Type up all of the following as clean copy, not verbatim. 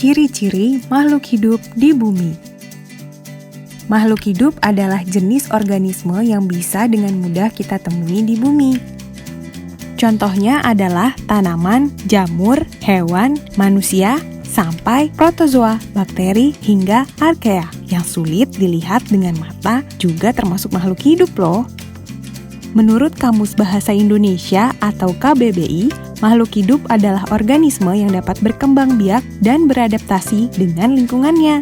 ciri-ciri makhluk hidup di bumi. Makhluk hidup adalah jenis organisme yang bisa dengan mudah kita temui di bumi. Contohnya adalah tanaman, jamur, hewan, manusia, sampai protozoa, bakteri, hingga archaea yang sulit dilihat dengan mata juga termasuk makhluk hidup loh. Menurut Kamus Bahasa Indonesia atau KBBI, makhluk hidup adalah organisme yang dapat berkembang biak dan beradaptasi dengan lingkungannya.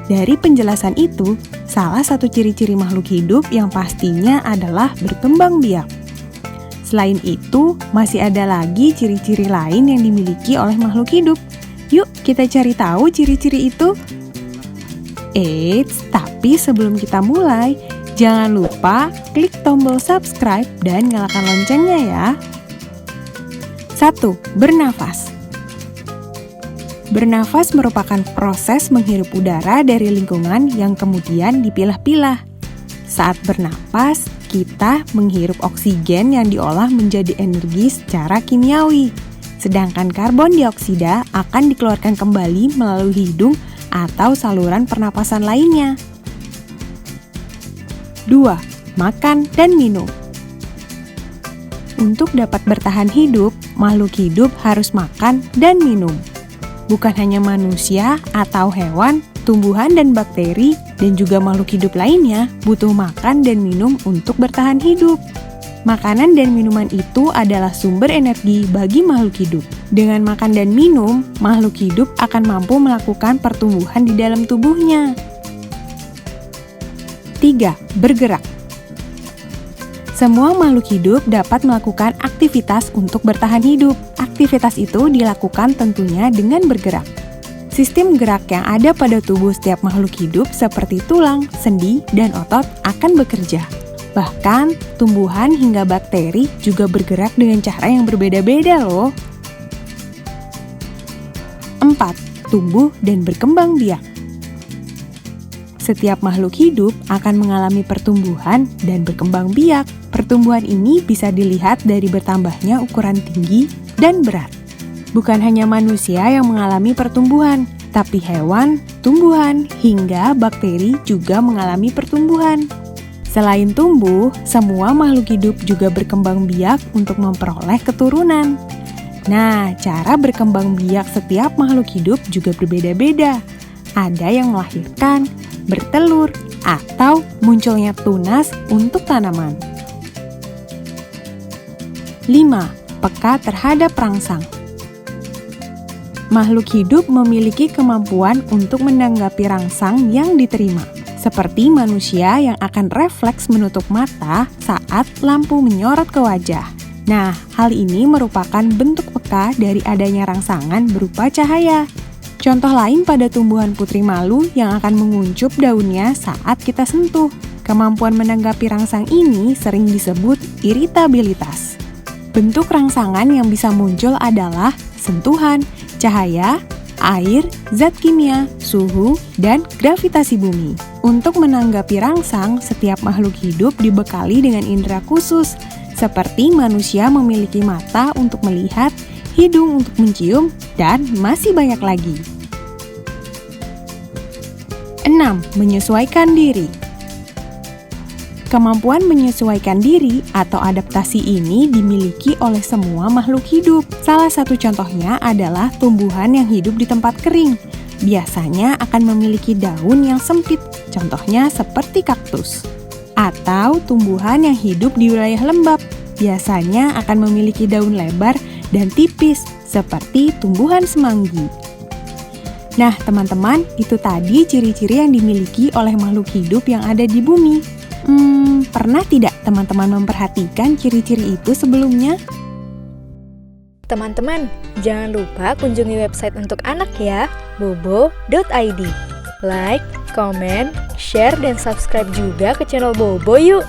Dari penjelasan itu, salah satu ciri-ciri makhluk hidup yang pastinya adalah berkembang biak. Selain itu, masih ada lagi ciri-ciri lain yang dimiliki oleh makhluk hidup. Yuk, kita cari tahu ciri-ciri itu. Eits, tapi sebelum kita mulai, jangan lupa klik tombol subscribe dan nyalakan loncengnya ya. 1. Bernafas. Bernafas merupakan proses menghirup udara dari lingkungan yang kemudian dipilah-pilah. Saat bernafas, kita menghirup oksigen yang diolah menjadi energi secara kimiawi. Sedangkan karbon dioksida akan dikeluarkan kembali melalui hidung atau saluran pernapasan lainnya. 2. Makan dan minum. Untuk dapat bertahan hidup, makhluk hidup harus makan dan minum. Bukan hanya manusia atau hewan, tumbuhan dan bakteri, dan juga makhluk hidup lainnya butuh makan dan minum untuk bertahan hidup. Makanan dan minuman itu adalah sumber energi bagi makhluk hidup. Dengan makan dan minum, makhluk hidup akan mampu melakukan pertumbuhan di dalam tubuhnya. 3. Bergerak. Semua makhluk hidup dapat melakukan aktivitas untuk bertahan hidup. Aktivitas itu dilakukan tentunya dengan bergerak. Sistem gerak yang ada pada tubuh setiap makhluk hidup seperti tulang, sendi, dan otot akan bekerja. Bahkan, tumbuhan hingga bakteri juga bergerak dengan cara yang berbeda-beda loh. 4. Tumbuh dan berkembang biak. Setiap makhluk hidup akan mengalami pertumbuhan dan berkembang biak. Pertumbuhan ini bisa dilihat dari bertambahnya ukuran tinggi dan berat. Bukan hanya manusia yang mengalami pertumbuhan, tapi hewan, tumbuhan, hingga bakteri juga mengalami pertumbuhan. Selain tumbuh, semua makhluk hidup juga berkembang biak untuk memperoleh keturunan. Nah, cara berkembang biak setiap makhluk hidup juga berbeda-beda. Ada yang melahirkan, bertelur, atau munculnya tunas untuk tanaman. 5. Peka terhadap rangsang. Makhluk hidup memiliki kemampuan untuk menanggapi rangsang yang diterima, seperti manusia yang akan refleks menutup mata saat lampu menyorot ke wajah. Nah, hal ini merupakan bentuk peka dari adanya rangsangan berupa cahaya. Contoh lain pada tumbuhan putri malu yang akan menguncup daunnya saat kita sentuh. Kemampuan menanggapi rangsang ini sering disebut iritabilitas. Bentuk rangsangan yang bisa muncul adalah sentuhan, cahaya, air, zat kimia, suhu, dan gravitasi bumi. Untuk menanggapi rangsang, setiap makhluk hidup dibekali dengan indera khusus, seperti manusia memiliki mata untuk melihat, hidung untuk mencium, dan masih banyak lagi. 6. Menyesuaikan diri. Kemampuan menyesuaikan diri atau adaptasi ini dimiliki oleh semua makhluk hidup. Salah satu contohnya adalah tumbuhan yang hidup di tempat kering. Biasanya akan memiliki daun yang sempit, contohnya seperti kaktus. Atau tumbuhan yang hidup di wilayah lembab, biasanya akan memiliki daun lebar dan tipis, seperti tumbuhan semanggi. Nah, teman-teman, itu tadi ciri-ciri yang dimiliki oleh makhluk hidup yang ada di bumi. Pernah tidak teman-teman memperhatikan ciri-ciri itu sebelumnya? Teman-teman, jangan lupa kunjungi website untuk anak ya, bobo.id. Like, comment, share, dan subscribe juga ke channel Bobo yuk!